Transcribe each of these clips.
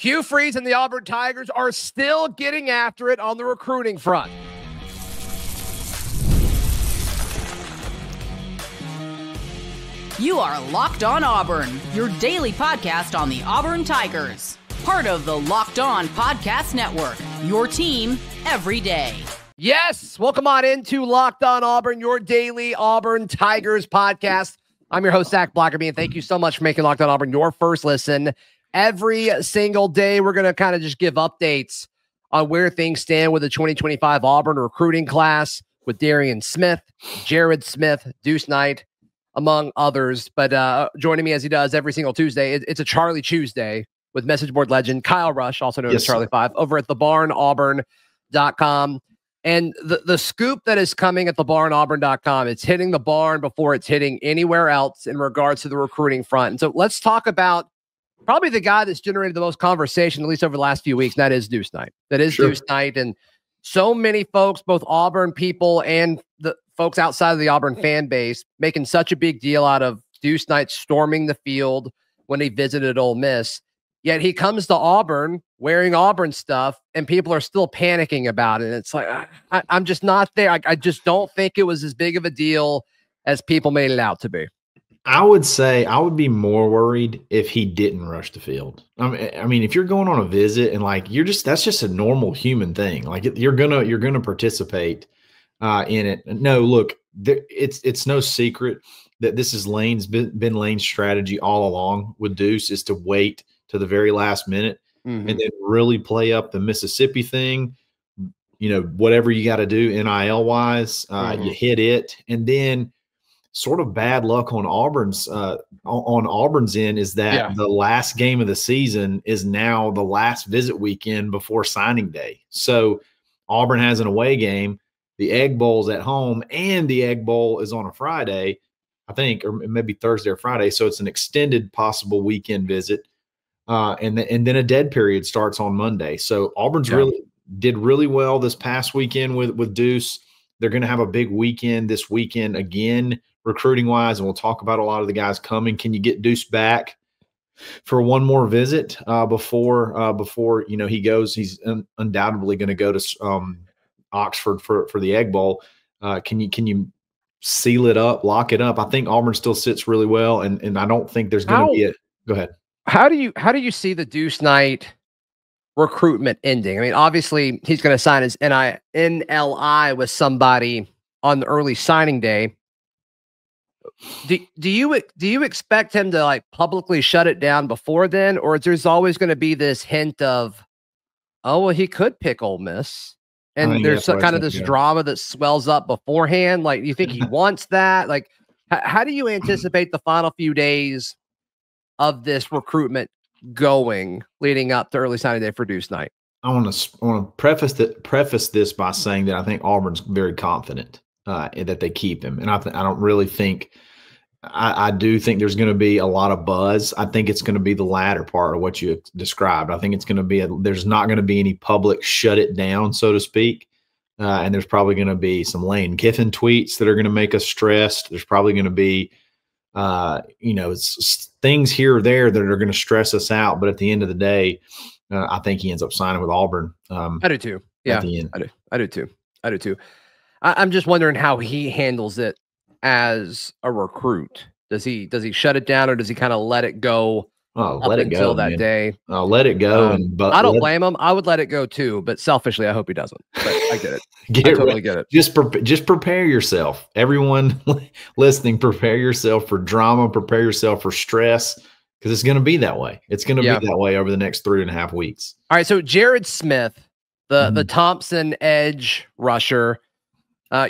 Hugh Freeze and the Auburn Tigers are still getting after it on the recruiting front. You are Locked On Auburn, your daily podcast on the Auburn Tigers. Part of the Locked On Podcast Network, your team every day. Yes, welcome on into Locked On Auburn, your daily Auburn Tigers podcast. I'm your host, Zach Blackerby, and thank you so much for making Locked On Auburn your first listen every single day. We're going to kind of just give updates on where things stand with the 2025 Auburn recruiting class with Darrian Smith, Jared Smith, Deuce Knight, among others. But joining me as he does every single Tuesday, it's a Charlie Tuesday with message board legend Kyle Rush, also known as Charlie 5, over at the barnauburn.com. And the scoop that is coming at the barnauburn.com, it's hitting the barn before it's hitting anywhere else in regards to the recruiting front. And so let's talk about probably the guy that's generated the most conversation, at least over the last few weeks, and that is Deuce Knight. That is Deuce Knight. And so many folks, both Auburn people and the folks outside of the Auburn fan base, making such a big deal out of Deuce Knight storming the field when he visited Ole Miss. Yet he comes to Auburn wearing Auburn stuff, and people are still panicking about it. It's like, I'm just not there. I just don't think it was as big of a deal as people made it out to be. I would say I would be more worried if he didn't rush the field. I mean, if you're going on a visit and like that's just a normal human thing. Like you're gonna participate in it. No, look, it's no secret that this is been Lane's strategy all along with Deuce, is to wait to the very last minute and then really play up the Mississippi thing. You know, whatever you got to do NIL wise, you hit it, and then sort of bad luck on Auburn's end is that the last game of the season is now the last visit weekend before signing day. So Auburn has an away game, the Egg Bowl's at home, and the Egg Bowl is on a Friday, I think, or maybe Thursday or Friday. So it's an extended possible weekend visit. And then a dead period starts on Monday. So Auburn's did really well this past weekend with Deuce. They're going to have a big weekend this weekend again, recruiting wise, and we'll talk about a lot of the guys coming. Can you get Deuce back for one more visit before he goes? He's undoubtedly going to go to Oxford for the Egg Bowl. Can you seal it up, lock it up? I think Auburn still sits really well, and I don't think there's going to be go ahead. How do you see the Deuce Knight recruitment ending? I mean, obviously he's going to sign his NLI with somebody on the early signing day. Do you expect him to like publicly shut it down before then, or there's always going to be this hint of, oh well, he could pick Ole Miss, and there's kind of this drama that swells up beforehand? Like, you think he wants that? Like, how do you anticipate the final few days of this recruitment going leading up to early signing day for Deuce Knight? I want to preface this by saying that I think Auburn's very confident that they keep him, and I don't really think. I do think there's going to be a lot of buzz. I think it's going to be the latter part of what you described. I think it's going to be there's not going to be any public shut it down, so to speak, and there's probably going to be some Lane Kiffin tweets that are going to make us stressed. There's probably going to be it's things here or there that are going to stress us out. But at the end of the day, I think he ends up signing with Auburn. I do too. Yeah, I do too. I'm just wondering how he handles it as a recruit. Does he shut it down, or does he kind of let it go? Let it go that day. Let it go. I don't blame him. I would let it go too, but selfishly, I hope he doesn't. But I get it. I totally get it. Just prepare yourself. Everyone listening, prepare yourself for drama. Prepare yourself for stress, because it's going to be that way. It's going to be that way over the next 3.5 weeks. All right. So Jared Smith, the Thompson edge rusher,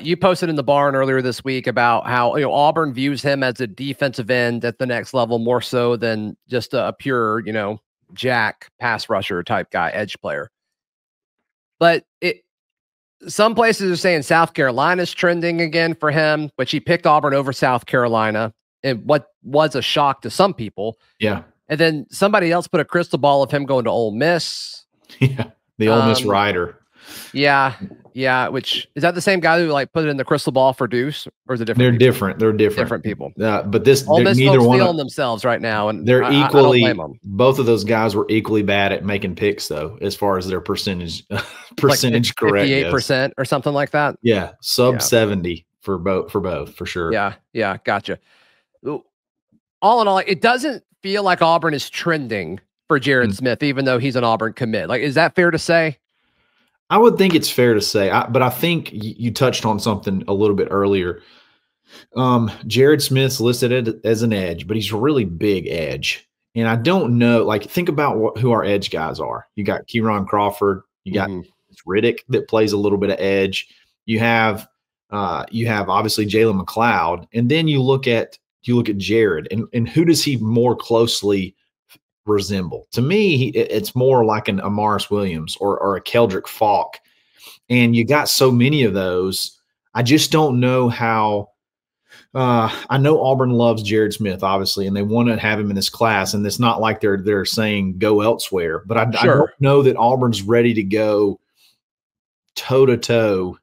you posted in the Barn earlier this week about how Auburn views him as a defensive end at the next level, more so than just a pure jack pass rusher type guy, edge player. But some places are saying South Carolina's trending again for him, which he picked Auburn over South Carolina, and what was a shock to some people. Yeah. And then somebody else put a crystal ball of him going to Ole Miss. Yeah, the Ole Miss rider. Yeah. Yeah, which is that the same guy who like put it in the crystal ball for Deuce, or is it different? They're people? different. They're different. Different people. But this, Ole Miss neither folks one feeling themselves right now, and they're I don't equally. blame them. Both of those guys were equally bad at making picks, though, as far as their percentage Like correct. 58% or something like that. Yeah, sub 70 for both for sure. Yeah, gotcha. All in all, it doesn't feel like Auburn is trending for Jared Smith, even though he's an Auburn commit. Like, is that fair to say? I would think it's fair to say, but I think you touched on something a little bit earlier. Jared Smith's listed as an edge, but he's a really big edge. And I don't know, like, think about who our edge guys are. You got Kieron Crawford. You got Riddick that plays a little bit of edge. You have obviously Jalen McLeod. And then you look at Jared, and who does he more closely resemble? To me, it's more like an Amaris Williams or a Keldrick Falk. And you got so many of those. I just don't know how. I know Auburn loves Jared Smith, obviously, and they want to have him in this class. And it's not like they're saying go elsewhere. But I don't know that Auburn's ready to go toe-to-toe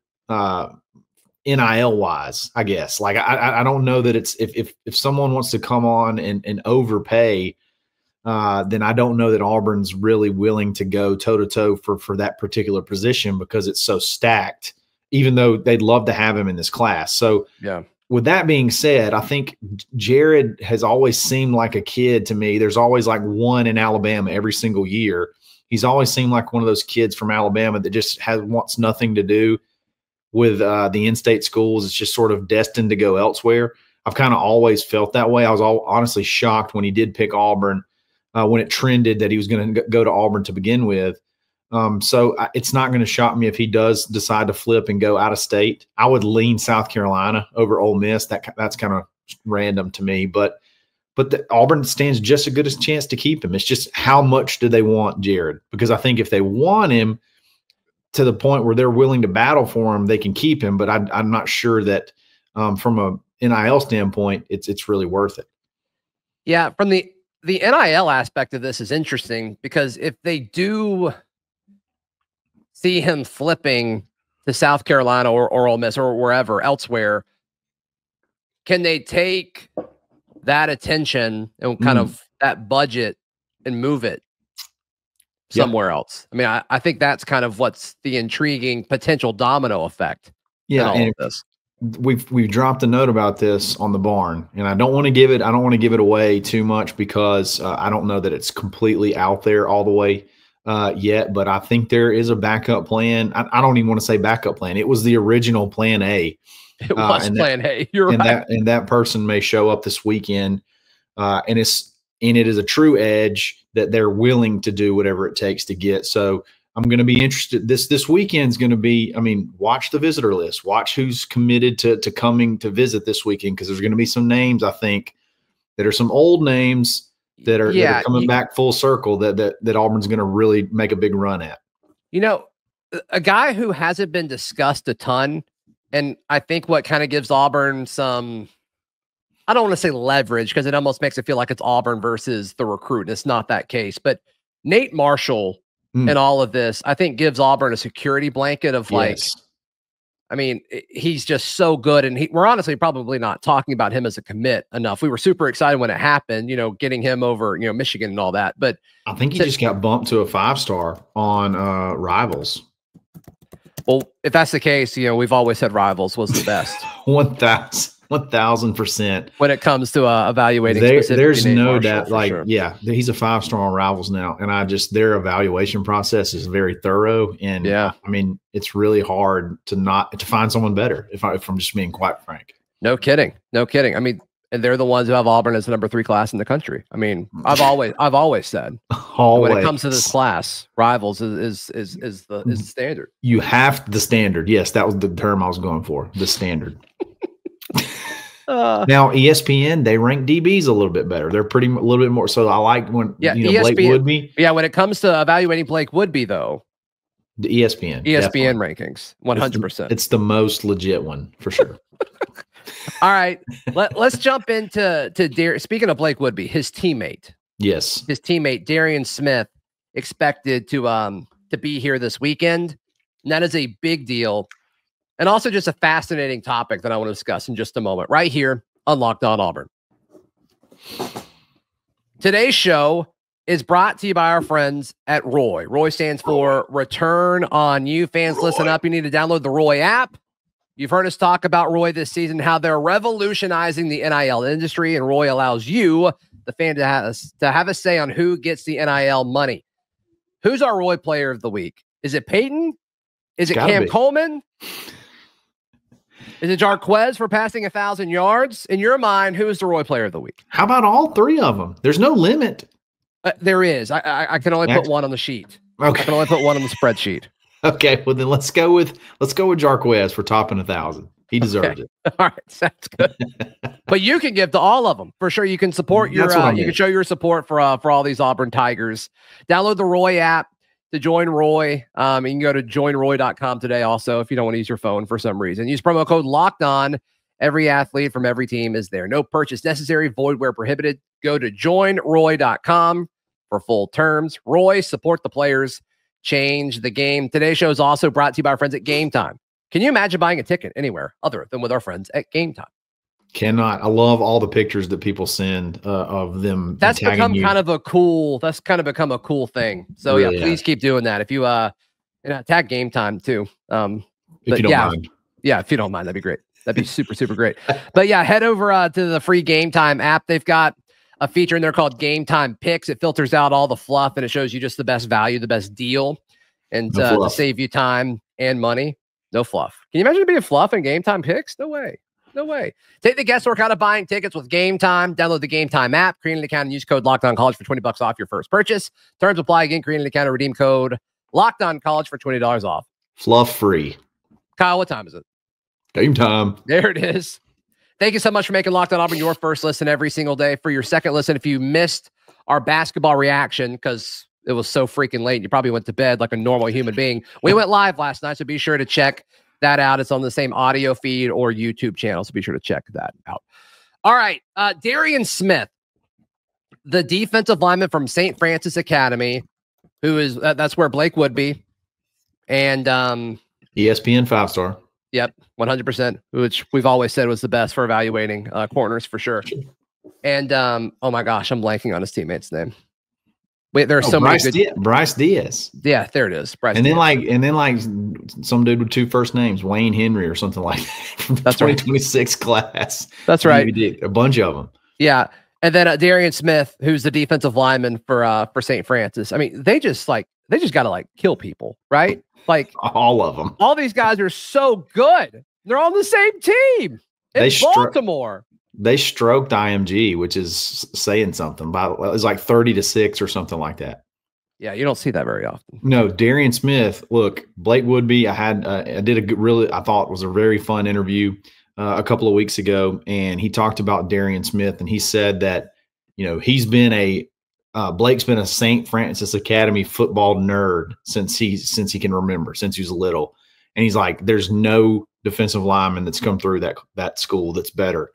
NIL wise, I guess. Like I don't know that it's if someone wants to come on and overpay, then I don't know that Auburn's really willing to go toe-to-toe for that particular position because it's so stacked, even though they'd love to have him in this class. So yeah. With that being said, I think Jared has always seemed like a kid to me. There's always like one in Alabama every single year. He's always seemed like one of those kids from Alabama that just wants nothing to do with the in-state schools. It's just sort of destined to go elsewhere. I've kind of always felt that way. I was honestly shocked when he did pick Auburn, when it trended that he was going to go to Auburn to begin with. So it's not going to shock me if he does decide to flip and go out of state. I would lean South Carolina over Ole Miss. That's kind of random to me, but Auburn stands just as good a chance to keep him. It's just how much do they want Jared? Because I think if they want him to the point where they're willing to battle for him, they can keep him. But I'm not sure that from a NIL standpoint, it's really worth it. Yeah, from the NIL aspect of this is interesting because if they do see him flipping to South Carolina or Ole Miss or wherever elsewhere, can they take that attention and kind of that budget and move it somewhere else? I mean, I think that's kind of what's the intriguing potential domino effect. Yeah, all of this. We've dropped a note about this on the Barn, and I don't want to give it away too much because I don't know that it's completely out there all the way yet, but I think there is a backup plan. I don't even want to say backup plan. It was the original plan A. It was plan A. You're right. And that person may show up this weekend, and it is a true edge that they're willing to do whatever it takes to get. So I'm going to be interested. This weekend's going to be, I mean, watch the visitor list. Watch who's committed to coming to visit this weekend, because there's going to be some names, I think, that are some old names that are coming back full circle that Auburn's going to really make a big run at. You know, a guy who hasn't been discussed a ton, and I think what kind of gives Auburn some, I don't want to say leverage because it almost makes it feel like it's Auburn versus the recruit. And it's not that case, but Nate Marshall and all of this, I think, gives Auburn a security blanket of like, I mean, he's just so good. And we're honestly probably not talking about him as a commit enough. We were super excited when it happened, getting him over, Michigan and all that. But I think he just got bumped to a 5-star on Rivals. Well, if that's the case, we've always said Rivals was the best. 1,000% when it comes to evaluating. There's no doubt. He's a 5-star on Rivals now, and their evaluation process is very thorough. And I mean, it's really hard to find someone better. If I'm just being quite frank. No kidding. I mean, and they're the ones who have Auburn as the number 3 class in the country. I mean, I've always said when it comes to this class, Rivals is the standard. You have the standard. Yes, that was the term I was going for. The standard. Now ESPN, they rank DBs a little bit better. They're a little bit more. So I like when ESPN, Blake Woodby. Yeah, when it comes to evaluating Blake Woodby, though, the ESPN rankings, 100%. It's the most legit one for sure. All right, let's jump into speaking of Blake Woodby, his teammate. Yes, his teammate Darrian Smith expected to be here this weekend. And that is a big deal. And also just a fascinating topic that I want to discuss in just a moment, right here on Locked On Auburn. Today's show is brought to you by our friends at Roy. Roy stands for Return on You. Fans, listen up. You need to download the Roy app. You've heard us talk about Roy this season, how they're revolutionizing the NIL industry, and Roy allows you, the fan, to have a say on who gets the NIL money. Who's our Roy player of the week? Is it Peyton? Is it Cam Coleman? Is it Jarquez for passing 1,000 yards? In your mind, who is the Roy player of the week? How about all three of them? There's no limit. There is. I can only put one on the sheet. Okay. I can only put one on the spreadsheet. Okay, well then let's go with Jarquez for topping 1,000. He deserves it. All right, sounds good. But you can give to all of them for sure. You can support your. You can show your support for all these Auburn Tigers. Download the Roy app to join Roy. You can go to joinroy.com today. Also, if you don't want to use your phone for some reason, use promo code Locked On. Every athlete from every team is there. No purchase necessary. Void where prohibited. Go to joinroy.com for full terms. Roy, support the players. Change the game. Today's show is also brought to you by our friends at Game Time. Can you imagine buying a ticket anywhere other than with our friends at Game Time? Cannot. I love all the pictures that people send of them. That's become kind of a cool. That's kind of become a cool thing. So really, yeah, please keep doing that. If you tag Game Time too. If you don't mind. Yeah, if you don't mind, that'd be great. That'd be super, super great. But yeah, head over to the free Game Time app. They've got a feature in there called Game Time Picks. It filters out all the fluff and it shows you just the best value, the best deal, and to save you time and money. No fluff. Can you imagine it being fluff in Game Time Picks? No way. No way. Take the guesswork out of buying tickets with Game Time. Download the Game Time app, create an account, and use code LOCKEDONCollege for $20 off your first purchase. Terms apply. Again, create an account and redeem code LOCKEDONCollege for $20 off. Fluff free. Kyle, what time is it? Game time. There it is. Thank you so much for making Locked On Auburn your first listen every single day. For your second listen, if you missed our basketball reaction because it was so freaking late, you probably went to bed like a normal human being. We went live last night, so be sure to check that out. It's on the same audio feed or YouTube channel, so be sure to check that out. All right, Darrian Smith, the defensive lineman from St. Francis Academy, who is that's where Blake would be, and ESPN 5-star. Yep, 100%, which we've always said was the best for evaluating corners for sure. And oh my gosh, I'm blanking on his teammate's name. Wait, there are so many good. Bryce Diaz. Yeah, there it is. Bryce. And then like some dude with two first names, Wayne Henry or something like that from the 2026 class. That's right. A bunch of them. Yeah, and then Darrian Smith, who's the defensive lineman for St. Francis. I mean, they just got to kill people, right? Like all of them. All these guys are so good. They're on the same team in Baltimore. They stroked IMG, which is saying something. It was like 30-6 or something like that. Yeah, you don't see that very often. No, Darrian Smith. Look, Blake Woodby. I did I thought was a very fun interview a couple of weeks ago, and he talked about Darrian Smith, and he said that he's been Blake's been a St. Francis Academy football nerd since he can remember, since he was little. And he's like, there's no defensive lineman that's come through that school that's better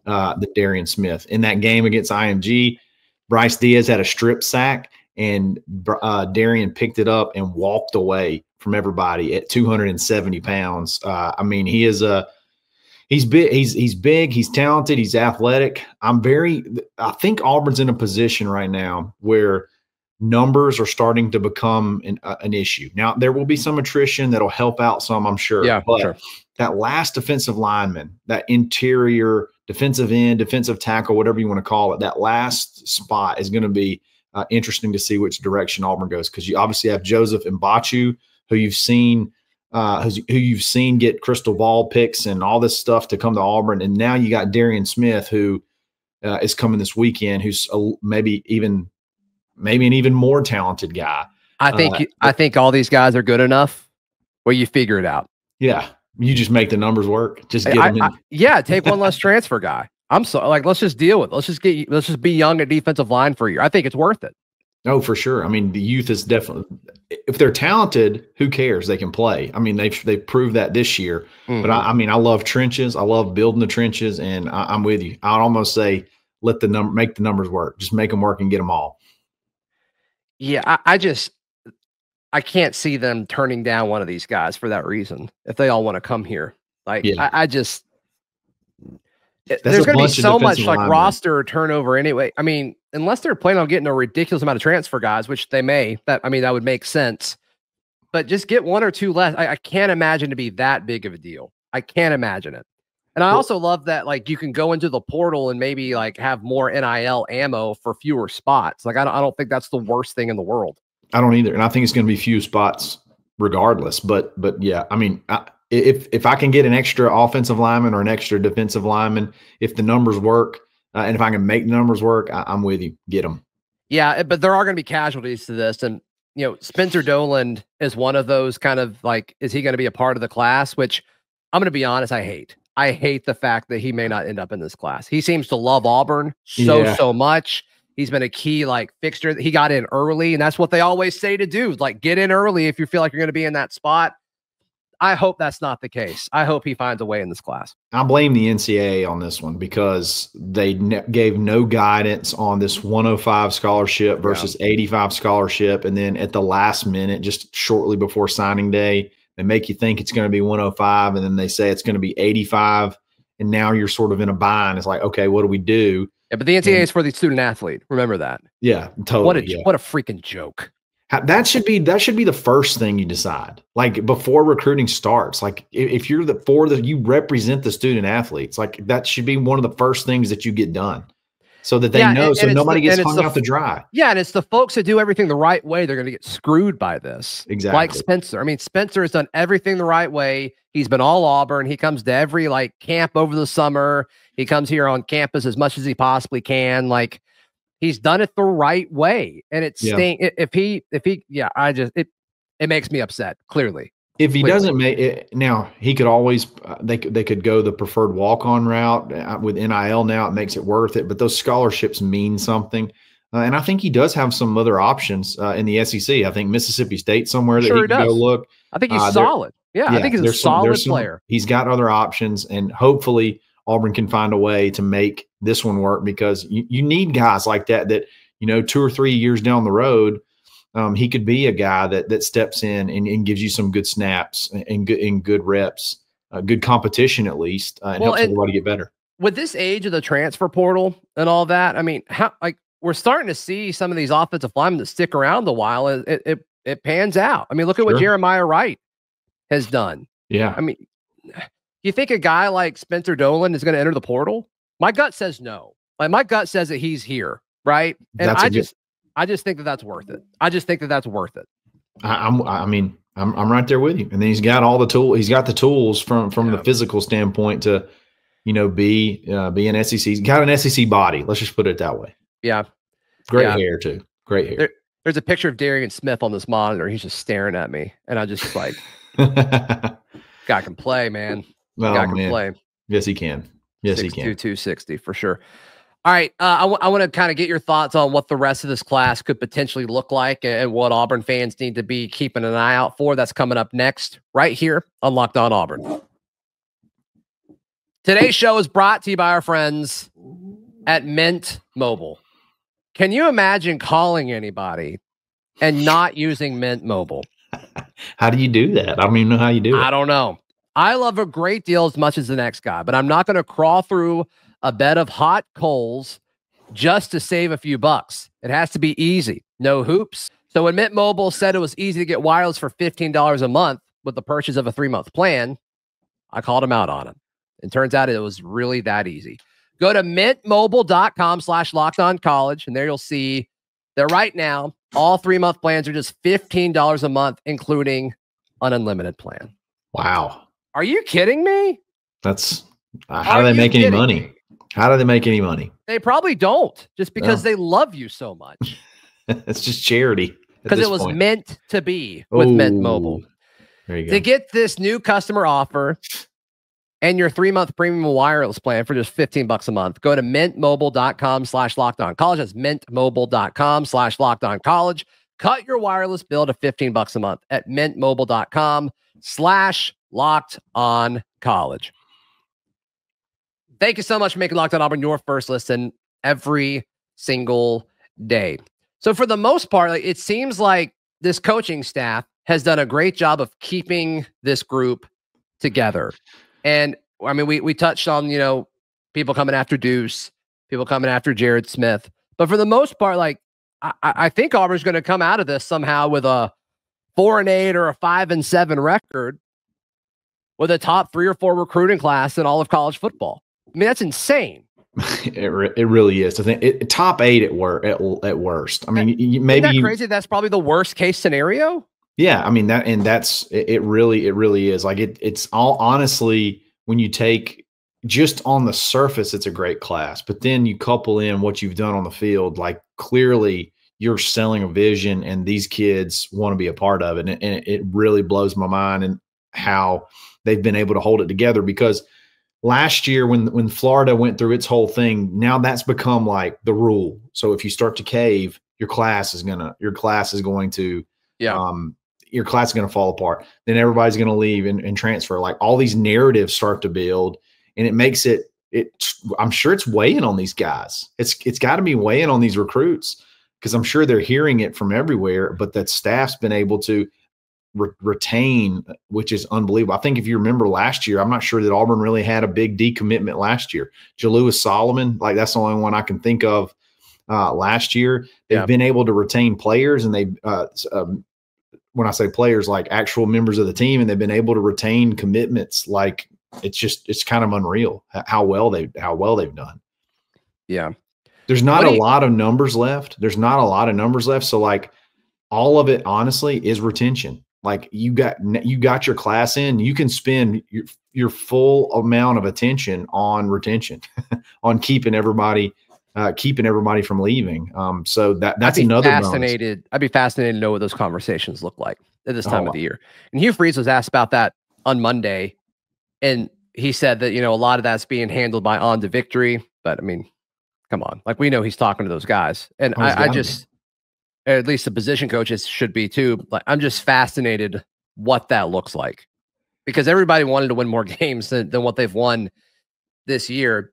than Darrian Smith. In that game against IMG, Bryce Diaz had a strip sack, and Darrian picked it up and walked away from everybody at 270 pounds. I mean, he's big, he's talented, he's athletic. I think Auburn's in a position right now where numbers are starting to become an issue. Now, there will be some attrition that'll help out some, I'm sure. Yeah, but sure. That last defensive lineman, that interior defensive end, defensive tackle, whatever you want to call it, that last spot is going to be interesting to see which direction Auburn goes, because you obviously have Joseph Mbachu, who you've seen get crystal ball picks and all this stuff to come to Auburn, and now you got Darrian Smith, who is coming this weekend, who's maybe an even more talented guy. I think all these guys are good enough where you figure it out. Yeah, you just make the numbers work. Just get them in. Take one less transfer guy. I'm so let's just deal with it. Let's just be young at defensive line for a year. I think it's worth it. Oh, for sure. I mean, the youth is definitely, if they're talented, who cares? They can play. I mean, they've proved that this year. Mm-hmm. But I love trenches. I love building the trenches, and I'm with you. I'd almost say make the numbers work. Just make them work and get them all. Yeah, I can't see them turning down one of these guys for that reason. If they all want to come here, like I just, there's going to be so much like roster turnover anyway. I mean, unless they're planning on getting a ridiculous amount of transfer guys, which they may, that would make sense. But just get one or two less. I can't imagine to be that big of a deal. I can't imagine it. And I also love that like you can go into the portal and maybe like have more NIL ammo for fewer spots. Like I don't think that's the worst thing in the world. I don't either, and I think it's going to be few spots regardless. But yeah, I mean, if I can get an extra offensive lineman or an extra defensive lineman, if the numbers work, and if I can make the numbers work, I'm with you. Get them. Yeah, but there are going to be casualties to this, and Spencer Doland is one of those kind of like, is he going to be a part of the class? Which I'm going to be honest, I hate. I hate the fact that he may not end up in this class. He seems to love Auburn so much. He's been a key like fixture. He got in early, and that's what they always say to do. Like get in early if you feel like you're going to be in that spot. I hope that's not the case. I hope he finds a way in this class. I blame the NCAA on this one because they gave no guidance on this 105 scholarship versus 85 scholarship. And then at the last minute, just shortly before signing day, they make you think it's going to be 105. And then they say it's going to be 85. And now you're sort of in a bind. It's like, okay, what do we do? Yeah, but the NCAA is for the student athlete. Remember that. Yeah, totally. What a freaking joke. That should be the first thing you decide. Like before recruiting starts, like if you're you represent the student athletes, like that should be one of the first things that you get done so that they know, so nobody gets hung out to dry. Yeah. And it's the folks that do everything the right way. They're going to get screwed by this. Exactly. Like Spencer. I mean, Spencer has done everything the right way. He's been all Auburn. He comes to every like camp over the summer. He comes here on campus as much as he possibly can. Like, he's done it the right way, and it's staying. If he, it makes me upset. Clearly, if he doesn't make it now, he could always they could go the preferred walk-on route with NIL. Now it makes it worth it, but those scholarships mean something, and I think he does have some other options in the SEC. I think Mississippi State somewhere that he can go look. I think he's solid. I think he's a solid player. He's got other options, and hopefully Auburn can find a way to make this one work because you need guys like that, 2 or 3 years down the road, he could be a guy that steps in and gives you some good snaps and good reps, good competition at least, and helps everybody get better. With this age of the transfer portal and all that, I mean, we're starting to see some of these offensive linemen that stick around a while. It pans out. I mean, look at what Jeremiah Wright has done. Yeah. I mean, you think a guy like Spencer Dolan is going to enter the portal? My gut says no. Like my gut says that he's here, right? And I just think that that's worth it. I just think that that's worth it. I'm right there with you. And then he's got all the tools. He's got the tools from the physical standpoint to, be an SEC. He's got an SEC body. Let's just put it that way. Yeah. Great hair too. Great hair. There's a picture of Darrian Smith on this monitor. He's just staring at me, and I just like, guy can play, man. Guy can play. Yes, he can. Yes, he can. 260 for sure. All right. I want to kind of get your thoughts on what the rest of this class could potentially look like and what Auburn fans need to be keeping an eye out for. That's coming up next right here on Locked On Auburn. Today's show is brought to you by our friends at Mint Mobile. Can you imagine calling anybody and not using Mint Mobile? How do you do that? I don't even know how you do it. I don't know. I love a great deal as much as the next guy, but I'm not going to crawl through a bed of hot coals just to save a few bucks. It has to be easy. No hoops. So when Mint Mobile said it was easy to get wireless for $15 a month with the purchase of a 3-month plan, I called him out on it. It turns out it was really that easy. Go to mintmobile.com/lockedoncollege, and there you'll see that right now, all 3-month plans are just $15 a month, including an unlimited plan. Wow. Are you kidding me? That's how do they make any money? How do they make any money? They probably don't, just because they love you so much. It's just charity. Because it was meant to be with Mint Mobile. There you go. To get this new customer offer and your 3-month premium wireless plan for just $15 a month, go to mintmobile.com/lockedoncollege. That's mintmobile.com/lockedoncollege. Cut your wireless bill to $15 a month at mintmobile.com/lockedoncollege. Thank you so much for making Locked On Auburn your first listen every single day. So for the most part, it seems like this coaching staff has done a great job of keeping this group together. And I mean, we touched on, people coming after Deuce, people coming after Darrian Smith, but for the most part, like, I think Auburn's going to come out of this somehow with a 4-8 or a 5-7 record with a top 3 or 4 recruiting class in all of college football. I mean, that's insane. It really is. I think top 8 at worst. I mean, maybe isn't that crazy. That's probably the worst case scenario. Yeah, I mean that's it. Really is. Like it's all honestly, when you take just on the surface, it's a great class, but then you couple in what you've done on the field. Like clearly, you're selling a vision, and these kids want to be a part of it. And it really blows my mind and how they've been able to hold it together, because last year when Florida went through its whole thing, now that's become like the rule. So if you start to cave, your class is going to fall apart. Then everybody's going to leave and transfer. Like all these narratives start to build, and it makes it I'm sure it's weighing on these guys. It's got to be weighing on these recruits, because I'm sure they're hearing it from everywhere, but that staff's been able to retain, which is unbelievable. I think if you remember last year, I'm not sure that Auburn really had a big decommitment last year. Jalewis Solomon, like that's the only one I can think of last year. They've been able to retain players, and they when I say players, like actual members of the team, and they've been able to retain commitments. Like it's kind of unreal how well they've done. Yeah. There's not a lot of numbers left. So like all of it honestly is retention. Like you got your class in, you can spend your full amount of attention on retention, on keeping everybody from leaving. So that's another bonus. I'd be fascinated to know what those conversations look like at this time of the year. And Hugh Freeze was asked about that on Monday, and he said that, a lot of that's being handled by On to Victory. But I mean, come on, like we know he's talking to those guys, and I just, at least the position coaches should be too. Like I'm just fascinated what that looks like, because everybody wanted to win more games than what they've won this year.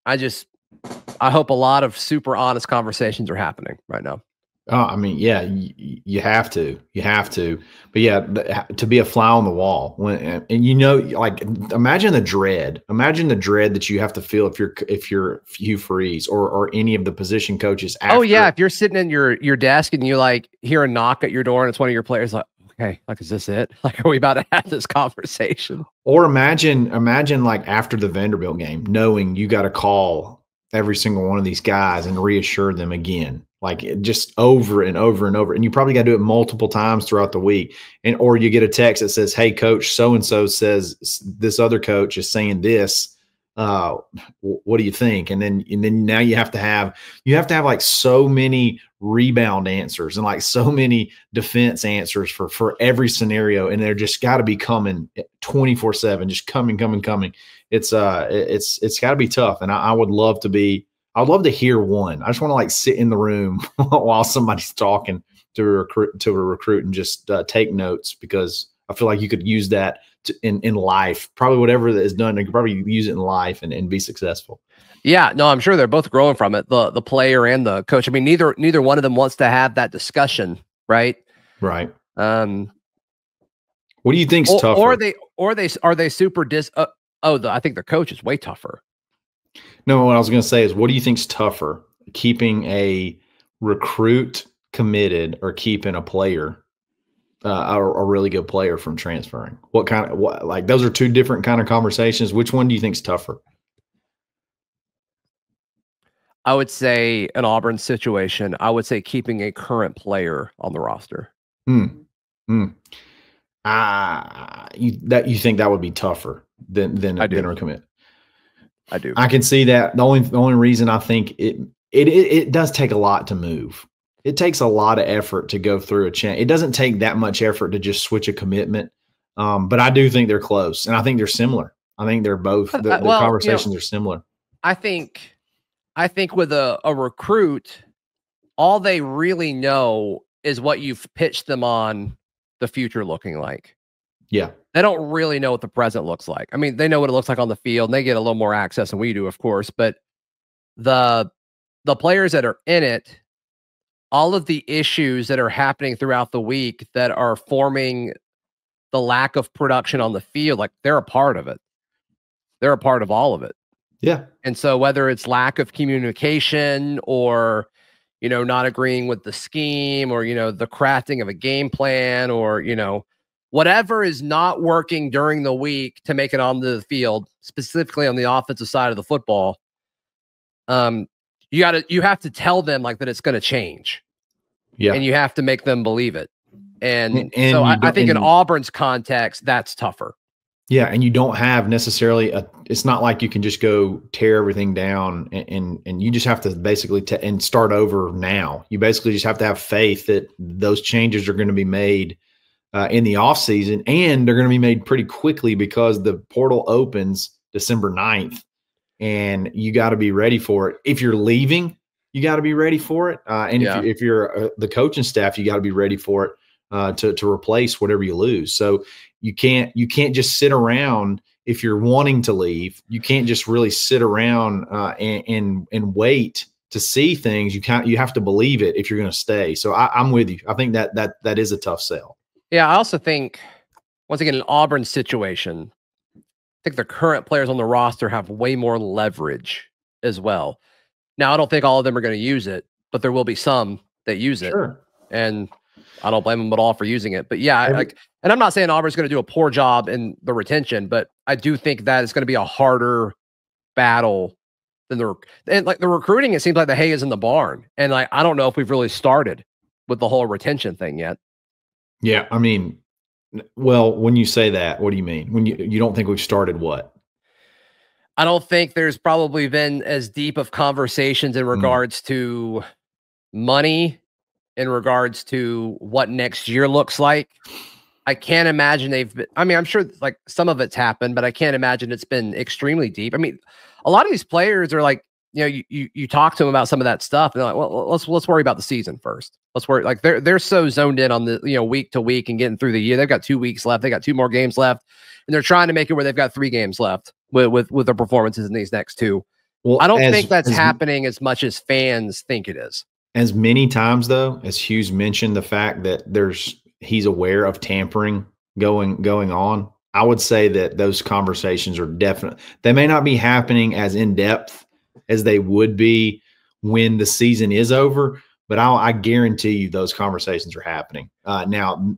I hope a lot of super honest conversations are happening right now. I mean, yeah, you have to, but yeah, to be a fly on the wall when, and like imagine the dread that you have to feel if you're Hugh Freeze or any of the position coaches. Oh yeah. If you're sitting in your desk and you like hear a knock at your door and it's one of your players, like, okay, like, is this it? Like, are we about to have this conversation? Or imagine like after the Vanderbilt game, knowing you got to call every single one of these guys and reassure them again, like just over and over and over. And you probably got to do it multiple times throughout the week. Or you get a text that says, hey, coach, so-and-so says this other coach is saying this. What do you think? And then now you have to have like so many rebound answers and like so many defense answers for every scenario. And they're just got to be coming 24/7, just coming. It's got to be tough. And I'd love to hear one. I just want to like sit in the room while somebody's talking to a recruit and just take notes, because I feel like you could use that in life. Probably whatever that is done, you could probably use it in life and be successful. Yeah, no, I'm sure they're both growing from it, the player and the coach. I mean, neither one of them wants to have that discussion, right? Right. What do you think's tougher? Are they super I think the coach is way tougher. No, what I was going to say is, what do you think's tougher, keeping a recruit committed or keeping a player, a really good player, from transferring? Like those are two different kind of conversations. Which one do you think's tougher? I would say an Auburn situation, I would say keeping a current player on the roster. You think that would be tougher than recommit? I do. I can see that. The only reason I think it does take a lot to move. It takes a lot of effort to go through a change. It doesn't take that much effort to just switch a commitment. But I do think they're close, and I think they're similar. I think they're both the conversations are similar. I think with a recruit, all they really know is what you've pitched them on the future looking like. Yeah. They don't really know what the present looks like. I mean, they know what it looks like on the field, and they get a little more access than we do, of course, but the players that are in it all of the issues that are happening throughout the week that are forming the lack of production on the field, like they're a part of it. They're a part of all of it. Yeah. And so whether it's lack of communication or, not agreeing with the scheme or, the crafting of a game plan or, whatever is not working during the week to make it onto the field, specifically on the offensive side of the football, you have to tell them like that it's going to change. Yeah. And you have to make them believe it. And so I think in Auburn's context, that's tougher. Yeah, and you don't have necessarily it's not like you can just go tear everything down and you just have to basically and start over now. You basically just have to have faith that those changes are going to be made in the offseason, and they're going to be made pretty quickly because the portal opens December 9th, and you got to be ready for it. If you're leaving, you got to be ready for it. And if you're the coaching staff, you got to be ready for it to replace whatever you lose. So you can't just sit around if you're wanting to leave. You can't just really sit around and wait to see things. You have to believe it if you're going to stay. So I'm with you. I think that is a tough sell. Yeah, I also think once again in Auburn's situation, I think the current players on the roster have way more leverage as well. Now, I don't think all of them are going to use it, but there will be some that use it. Sure. And I don't blame them at all for using it. But yeah, and I'm not saying Auburn's going to do a poor job in the retention, but I do think that it's going to be a harder battle than the recruiting. It seems like the hay is in the barn. And I don't know if we've really started with the whole retention thing yet. Yeah. I mean, well, when you say that, what do you mean? When you don't think we've started what? I don't think there's probably been as deep of conversations in regards to money, in regards to what next year looks like. I can't imagine I'm sure like some of it's happened, but I can't imagine it's been extremely deep. I mean, a lot of these players are like, you talk to them about some of that stuff. And they're like, well, let's worry about the season first. Let's worry. Like they're so zoned in on the, week to week and getting through the year. They've got 2 weeks left. They got 2 more games left, and they're trying to make it where they've got 3 games left with their performances in these next 2. Well, I don't think that's happening as much as fans think it is. As many times though, as Hughes mentioned, the fact that he's aware of tampering going on, I would say that those conversations are definite. They may not be happening as in depth as they would be when the season is over, but I guarantee you those conversations are happening. Now,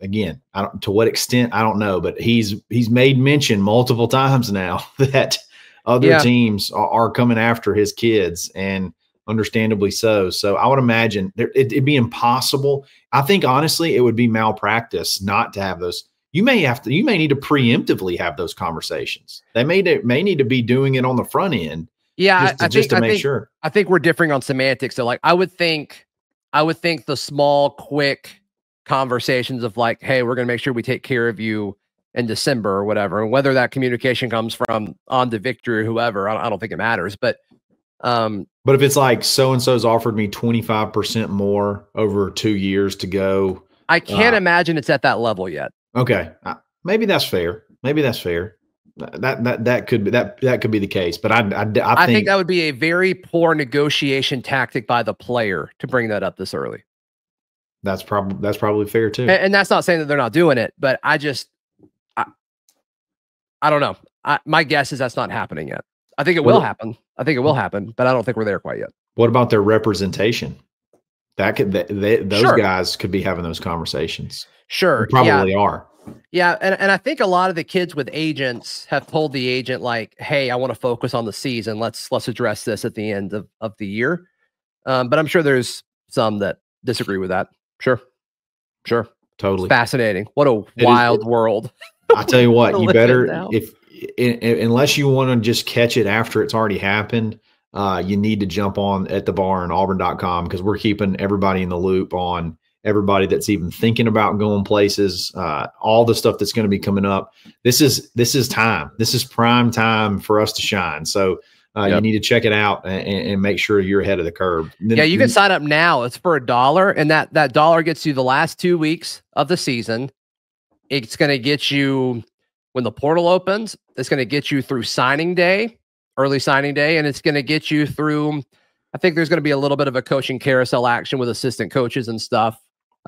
again, to what extent, I don't know, but he's made mention multiple times now that other teams are coming after his kids, and understandably so. So I would imagine it'd be impossible. I think honestly, it would be malpractice not to have those. You may need to preemptively have those conversations. They may need to be doing it on the front end. Yeah, just to make sure. I think we're differing on semantics. So like I would think the small, quick conversations of like, hey, we're going to make sure we take care of you in December or whatever. And whether that communication comes from On to Victory or whoever, I don't think it matters. But if it's like so-and-so's offered me 25% more over 2 years to go. I can't imagine it's at that level yet. Okay. Maybe that's fair. That could be the case, but I think that would be a very poor negotiation tactic by the player to bring that up this early. That's probably fair too. And that's not saying that they're not doing it, but I don't know. My guess is that's not happening yet. I think it will happen. But I don't think we're there quite yet. What about their representation? Those guys could be having those conversations. Sure. They probably are. Yeah, and I think a lot of the kids with agents have told the agent like, "Hey, I want to focus on the season. Let's address this at the end of the year." But I'm sure there's some that disagree with that. Sure, totally. It's fascinating. What a wild world. I tell you what, you better unless you want to just catch it after it's already happened. You need to jump on at the Barn Auburn.com, because we're keeping everybody in the loop on everybody that's even thinking about going places, all the stuff that's going to be coming up. This is time. This is prime time for us to shine. So you need to check it out and make sure you're ahead of the curve. You can sign up now. It's for $1, and that $1 gets you the last 2 weeks of the season. It's going to get you when the portal opens. It's going to get you through signing day, early signing day, and it's going to get you through, I think there's going to be a little bit of a coaching carousel action with assistant coaches and stuff.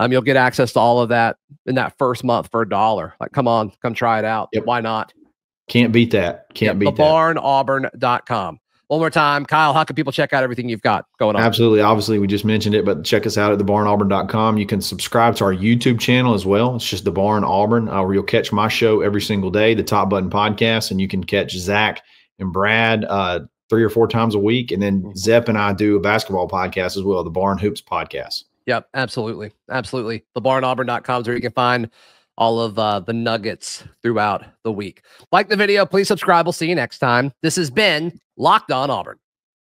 You'll get access to all of that in that first month for $1. Like, come on, come try it out. Yep. Why not? Can't beat that. Can't beat that. thebarnauburn.com. One more time, Kyle, how can people check out everything you've got going on? Absolutely. Obviously, we just mentioned it, but check us out at thebarnauburn.com. You can subscribe to our YouTube channel as well. It's just The Barn Auburn, where you'll catch my show every single day, the Top Button Podcast, and you can catch Zach and Brad 3 or 4 times a week. And then Zepp and I do a basketball podcast as well, the Barn Hoops Podcast. Yep, absolutely. Absolutely. Thebarnauburn.com is where you can find all of the nuggets throughout the week. Like the video, please subscribe. We'll see you next time. This has been Locked On Auburn.